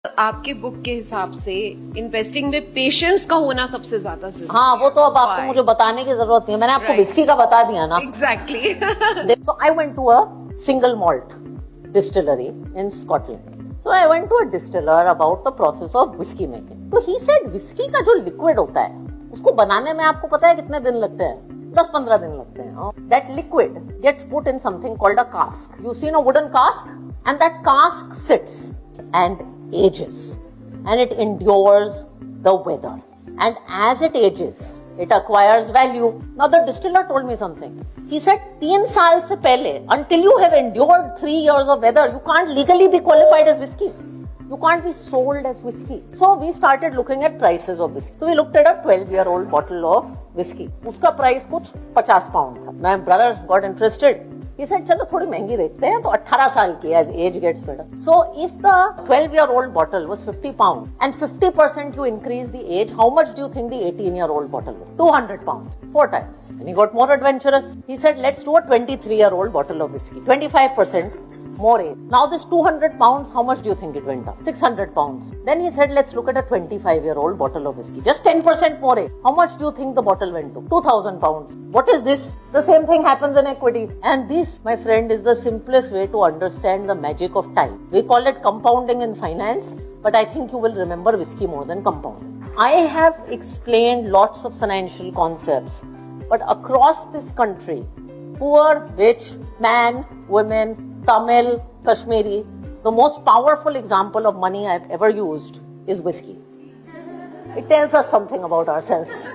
आपके बुक के हिसाब से इन्वेस्टिंग में पेशेंस का होना सबसे ज्यादा जरूरी हाँ, वो तो अब आपको Why? मुझे बताने की जरूरत नहीं है, मैंने आपको Right. विस्की का बता दिया ना. Exactly So I went to a single malt distillery in Scotland. So I went to a distiller about the process of whiskey making. So he said whiskey का जो liquid होता है उसको बनाने में आपको पता है कितने दिन लगते हैं? 10-15 दिन लगते हैं. That liquid gets put in something called a cask. You seen a wooden cask? And that cask sits and ages and it endures the weather. And as it ages, it acquires value. Now the distiller told me something. He said, 3 साल से पहले, until you have endured 3 years of weather, you can't legally be qualified as whiskey. You can't be sold as whiskey. So we started looking at prices of whiskey. So we looked at a 12-year-old bottle of whiskey. उसका price कुछ 50 pound था. My brother got interested. He said, चलो थोड़ी महंगी देखते हैं, तो 18 साल की as age gets better. So if the 12-year-old bottle was 50 pound and 50% you increase the age, how much do you think the 18-year-old bottle was? 200 pounds, 4 times. And he got more adventurous. He said, let's do a 23-year-old bottle of whiskey, 25% more age. Now this 200 pounds, how much do you think it went up? 600 pounds. Then he said, let's look at a 25-year-old bottle of whiskey. Just 10% more age. How much do you think the bottle went to? 2,000 pounds. What is this? The same thing happens in equity. And this, my friend, is the simplest way to understand the magic of time. We call it compounding in finance, but I think you will remember whiskey more than compounding. I have explained lots of financial concepts, but across this country, poor, rich, man, women, Tamil, Kashmiri, the most powerful example of money I've ever used is whiskey. It tells us something about ourselves.